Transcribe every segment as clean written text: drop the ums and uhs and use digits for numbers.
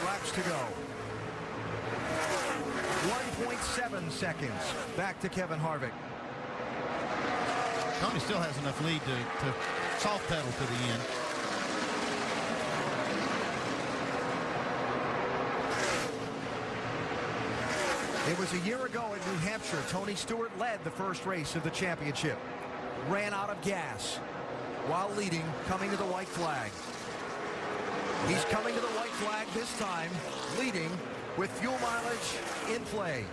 laps to go. 1.7 seconds. Back to Kevin Harvick. Tony still has enough lead to soft pedal to the end. It was a year ago in New Hampshire. Tony Stewart led the first race of the championship. Ran out of gas while leading, coming to the white flag. He's coming to the white flag this time, leading with fuel mileage in play.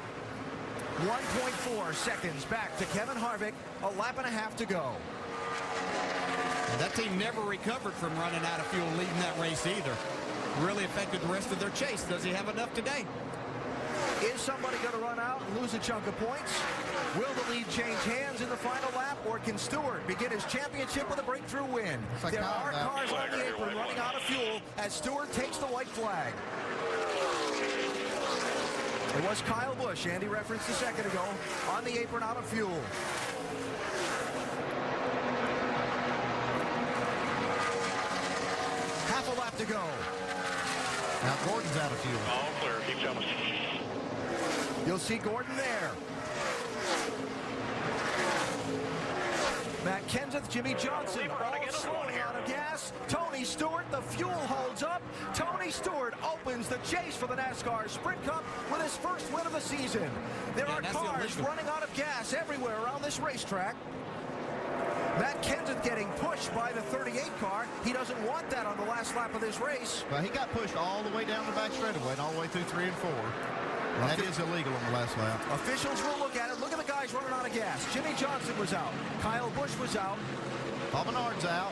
1.4 seconds back to Kevin Harvick. A lap and a half to go. And that team never recovered from running out of fuel leading that race either. Really affected the rest of their chase. Does he have enough today? Is somebody going to run out and lose a chunk of points? Will the lead change hands in the final lap, or can Stewart begin his championship with a breakthrough win? Like there are cars on the apron running out of fuel as Stewart takes the white flag. It was Kyle Busch, Andy referenced a second ago, on the apron out of fuel. Half a lap to go. Now Gordon's out of fuel. All clear. Keep coming. You'll see Gordon there. Matt Kenseth, Jimmy Johnson, all slowing out of gas. Tony Stewart, the fuel holds up. Tony Stewart opens the chase for the NASCAR Sprint Cup with his first win of the season. There are cars running out of gas everywhere around this racetrack. Matt Kenseth getting pushed by the 38 car. He doesn't want that on the last lap of this race. Well, he got pushed all the way down the back straightaway and all the way through 3 and 4. And that is illegal on the last lap. Officials will look at it. Look at the guys running out of gas. Jimmy Johnson was out. Kyle Busch was out. Paul Menard's out.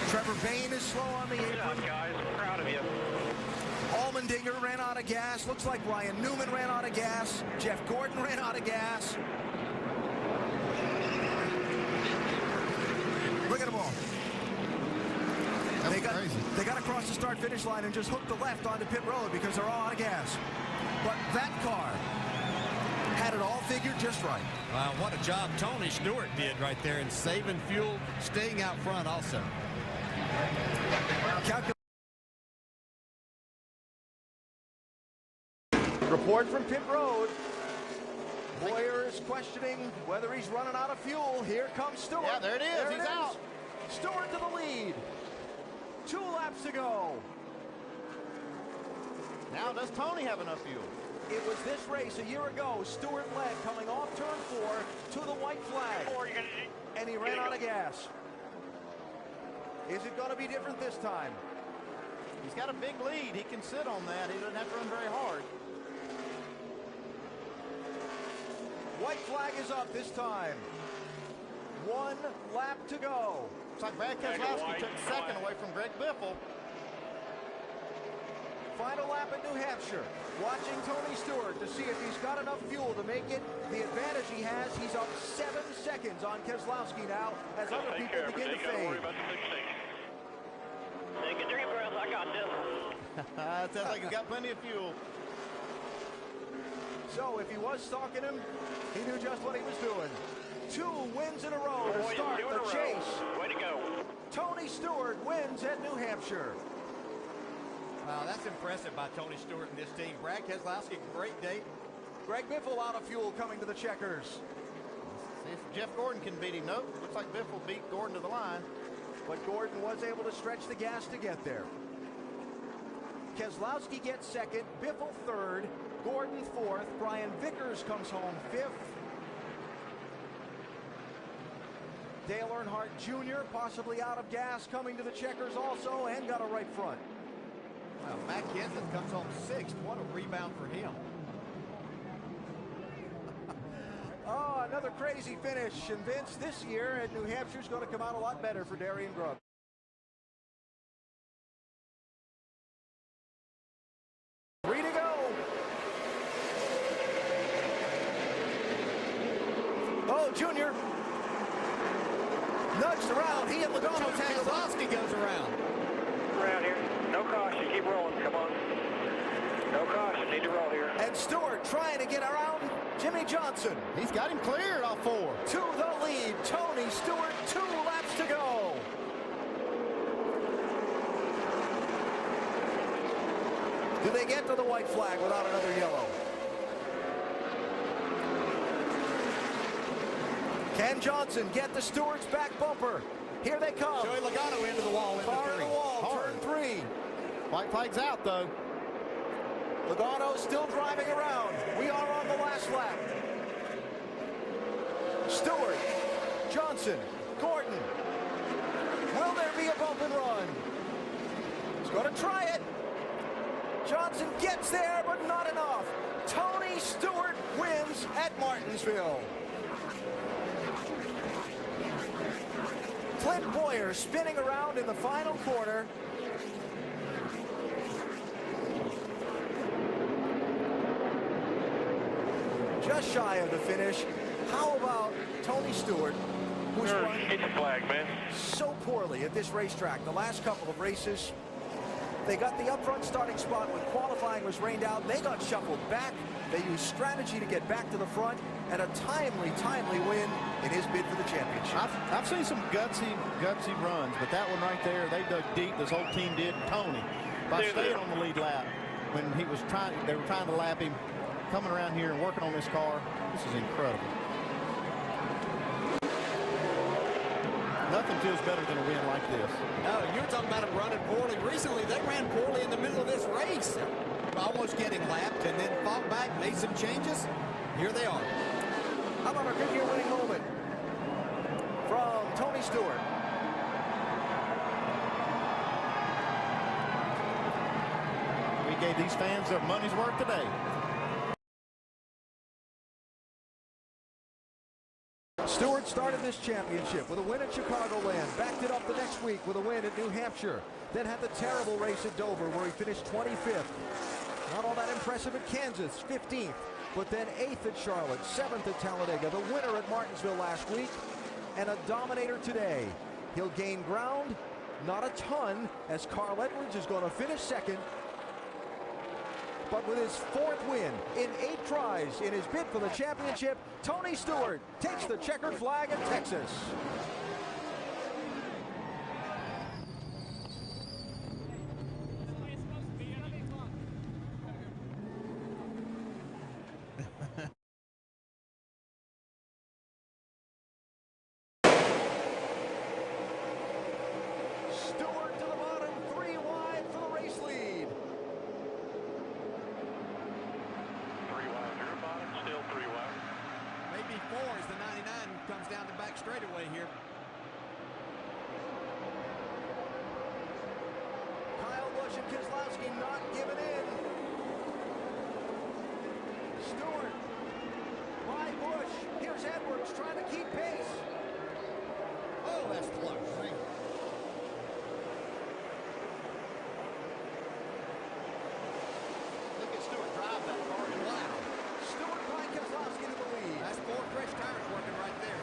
Trevor Bayne is slow on the apron. Good job, guys. Proud of you. Allmendinger ran out of gas. Looks like Ryan Newman ran out of gas. Jeff Gordon ran out of gas. Look at them all. They got across the start-finish line and just hooked the left onto pit road because they're all out of gas. But that car had it all figured just right. Wow, what a job Tony Stewart did right there in saving fuel, staying out front also. Report from pit road. Boyer is questioning whether he's running out of fuel. Here comes Stewart. Yeah, there it is. He's out. Stewart to the lead. 2 laps to go. Now, does Tony have enough fuel? It was this race a year ago. Stewart led coming off turn 4 to the white flag. And he ran out of gas. Is it going to be different this time? He's got a big lead. He can sit on that. He doesn't have to run very hard. White flag is up this time. 1 lap to go. Looks like Brad Keselowski took second away from Greg Biffle. Final lap in New Hampshire. Watching Tony Stewart to see if he's got enough fuel to make it. The advantage he has, he's up 7 seconds on Keselowski now as other people begin to fade. Take a deep breath. I got this. Sounds like he's got plenty of fuel. So if he was stalking him, he knew just what he was doing. 2 wins in a row to start the chase. Way to go. Tony Stewart wins at New Hampshire. Wow, that's impressive by Tony Stewart and this team. Brad Keselowski, great day. Greg Biffle out of fuel coming to the checkers. See if Jeff Gordon can beat him. Nope, looks like Biffle beat Gordon to the line. But Gordon was able to stretch the gas to get there. Keselowski gets second, Biffle third, Gordon fourth, Brian Vickers comes home fifth. Dale Earnhardt Jr. possibly out of gas coming to the checkers also and got a right front. Well, Matt Kenseth comes home 6th. What a rebound for him. Oh, another crazy finish. And Vince, this year at New Hampshire is going to come out a lot better for Darian Grubb. Three to go. Oh, Junior. Nudged around. He and Logano tangled up. Keselowski goes around. Around here. No caution. Keep rolling. Come on. No caution. Need to roll here. And Stewart trying to get around Jimmy Johnson. He's got him cleared off 4. To the lead. Tony Stewart, 2 laps to go. to the white flag without another yellow. Can Johnson get the Stewart's back bumper? Here they come. Joey Logano into the wall. Car in the wall, Hard. turn 3. White flag's out, though. Logano still driving around. We are on the last lap. Stewart, Johnson, Gordon. Will there be a bump and run? He's going to try it. Johnson gets there, but not enough. Tony Stewart wins at Martinsville. Clint Boyer spinning around in the final corner. Just shy of the finish. How about Tony Stewart, who's run Get the flag, man. so poorly at this racetrack the last couple of races? They got the upfront starting spot when qualifying was rained out. They got shuffled back. They used strategy to get back to the front, and a timely win in his bid for the championship. I've seen some gutsy runs, but that one right there, they dug deep. This whole team did. Tony, by staying on the lead lap when they were trying to lap him, coming around here and working on this car, this is incredible. Nothing feels better than a win like this. No, you're talking about them running poorly. Recently, they ran poorly in the middle of this race. Almost getting lapped and then fought back, made some changes. Here they are. How about a Goodyear winning moment from Tony Stewart? We gave these fans their money's worth today. Stewart started this championship with a win at Chicagoland, backed it up the next week with a win at New Hampshire, then had the terrible race at Dover where he finished 25th. Not all that impressive at Kansas, 15th, but then 8th at Charlotte, 7th at Talladega, the winner at Martinsville last week, and a dominator today. He'll gain ground, not a ton, as Carl Edwards is going to finish second. But with his 4th win in 8 tries in his bid for the championship, Tony Stewart takes the checkered flag at Texas. Stewart to the bottom, 3 wide for the race lead. 3 wide. You're at bottom, still 3 wide. Maybe 4 as the 99 comes down the back straightaway here. Kyle Busch and Keselowski not giving in. Stewart by Busch. Here's Edwards trying to keep pace. Oh, that's close. Look at Stewart drive that car. Wow. Stewart by Keselowski to the lead. That's 4 fresh tires working right there.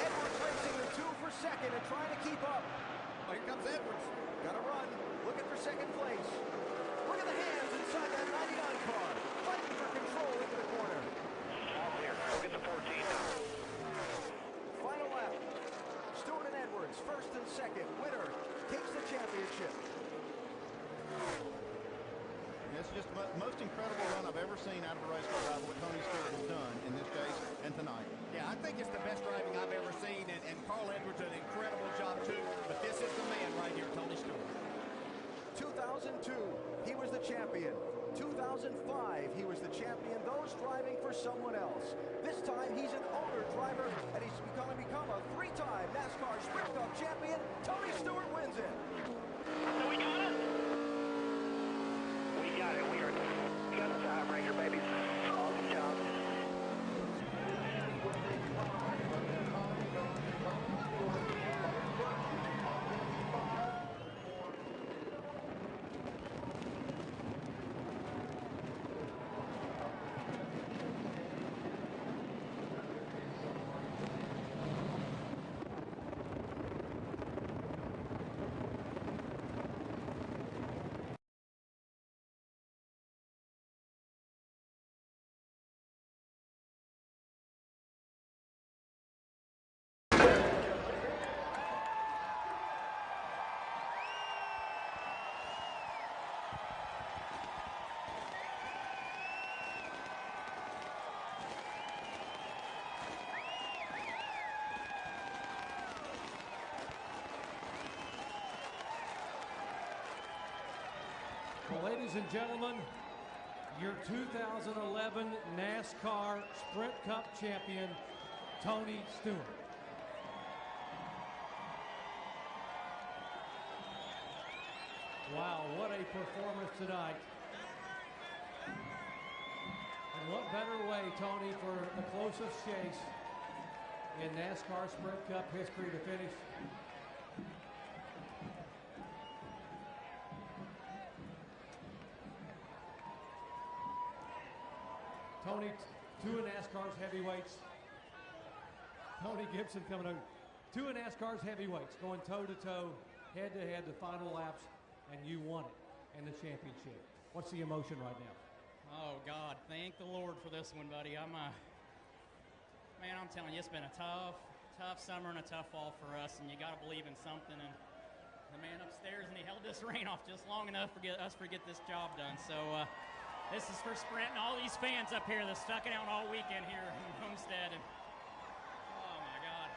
Edwards racing the 2 for second and trying to keep up. Oh, here comes Edwards. Got to run. Looking for second place. Look at the hands inside that 99 car. Fighting for control into the corner. All clear. Go get the 14 now. Final lap. Stewart and Edwards, first and second. Winner takes the championship. It's just the most incredible run I've ever seen out of a race car driver, what Tony Stewart has done in this race and tonight. Yeah, I think it's the best driving I've ever seen, and Carl Edwards did an incredible job too, but this is the man right here, Tony Stewart. 2002, he was the champion. 2005, he was the champion, those driving for someone else. This time, he's an owner driver, and he's going to become a 3-time NASCAR Sprint Cup champion. Tony Stewart wins it. So we got it. We got it. We got the tiebreaker, baby. Awesome job. Ladies and gentlemen, your 2011 NASCAR Sprint Cup champion, Tony Stewart. Wow, what a performance tonight. And what better way, Tony, for the closest chase in NASCAR Sprint Cup history to finish? Tony, two of NASCAR's heavyweights. Tony Gibson coming on. Two of NASCAR's heavyweights going toe-to-toe, head-to-head, the final laps, and you won it in the championship. What's the emotion right now? Oh, God, thank the Lord for this one, buddy. Man, I'm telling you, it's been a tough summer and a tough fall for us, and you got to believe in something. And the man upstairs, and he held this rain off just long enough for us to get this job done. So this is for Sprint and all these fans up here that stuck it out all weekend here in Homestead. And oh, my God.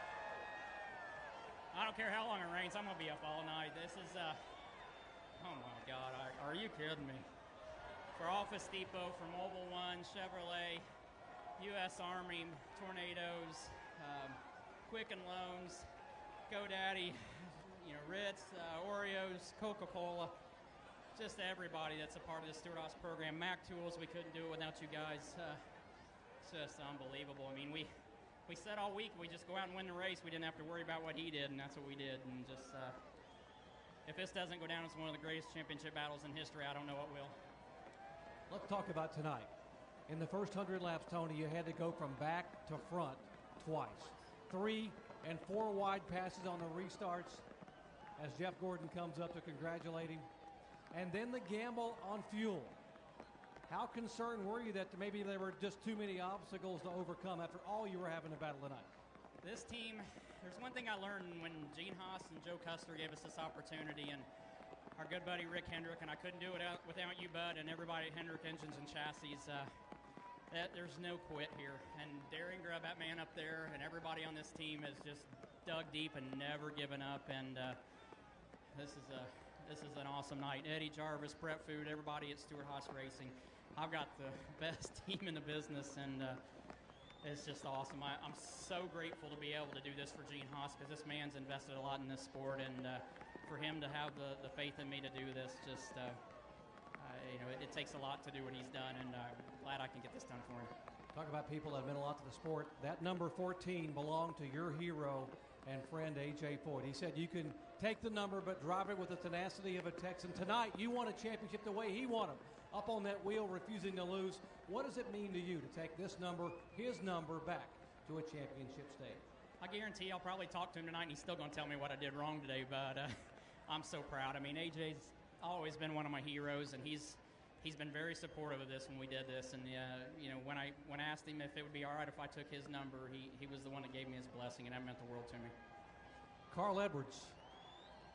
I don't care how long it rains. I'm going to be up all night. This is, oh, my God. Are you kidding me? For Office Depot, for Mobile One, Chevrolet, U.S. Army, Tornadoes, Quicken Loans, GoDaddy, Ritz, Oreos, Coca-Cola, just everybody that's a part of the Stewart Haas program. Mac Tools, we couldn't do it without you guys. It's just unbelievable. I mean, we said all week we just go out and win the race. We didn't have to worry about what he did, and that's what we did. And just if this doesn't go down as one of the greatest championship battles in history, I don't know what will. Let's talk about tonight. In the first 100 laps, Tony, you had to go from back to front twice. 3 and 4 wide passes on the restarts as Jeff Gordon comes up to congratulate him. And then the gamble on fuel. How concerned were you that maybe there were just too many obstacles to overcome after all you were having to battle tonight? This team, there's one thing I learned when Gene Haas and Joe Custer gave us this opportunity, and our good buddy Rick Hendrick, and I couldn't do it without you, Bud, and everybody at Hendrick Engines and Chassis. That there's no quit here. And Daring Grubb, that man up there, and everybody on this team has just dug deep and never given up. And this is an awesome night. Eddie Jarvis, Brett Food, everybody at Stewart Haas Racing. I've got the best team in the business, and it's just awesome. I'm so grateful to be able to do this for Gene Haas, because this man's invested a lot in this sport, and for him to have the faith in me to do this, just it takes a lot to do what he's done, and I'm glad I can get this done for him. Talk about people that meant a lot to the sport. That number 14 belonged to your hero and friend A.J. Foyt. He said you can take the number but drive it with the tenacity of a Texan. Tonight, you won a championship the way he won them, up on that wheel, refusing to lose. What does it mean to you to take this number, his number, back to a championship stage? I guarantee I'll probably talk to him tonight, and he's still going to tell me what I did wrong today, but I'm so proud. I mean, AJ's always been one of my heroes, and he's been very supportive of this when we did this. And when I asked him if it would be all right if I took his number, he was the one that gave me his blessing, and that meant the world to me. Carl Edwards,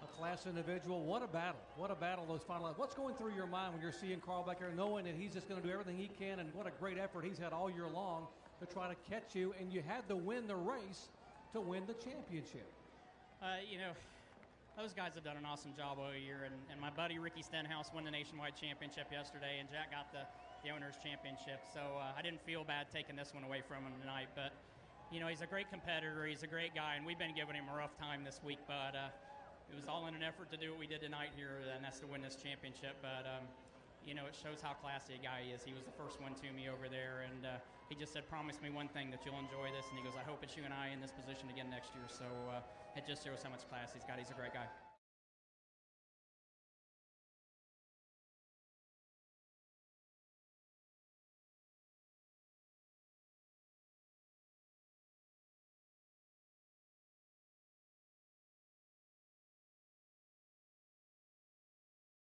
a class individual. What a battle! What a battle those final laps. What's going through your mind when you're seeing Carl back there, knowing that he's just going to do everything he can, and what a great effort he's had all year long to try to catch you, and you had to win the race to win the championship? Those guys have done an awesome job all year, and my buddy Ricky Stenhouse won the nationwide championship yesterday, and Jack got the owner's championship, so I didn't feel bad taking this one away from him tonight. But he's a great competitor, he's a great guy, and we've been giving him a rough time this week, but it was all in an effort to do what we did tonight here, and that's to win this championship. But it shows how classy a guy he is. He was the first one to me over there, and he just said, promise me one thing, that you'll enjoy this. And he goes, I hope it's you and I in this position again next year. So it just shows how much class he's got. He's a great guy.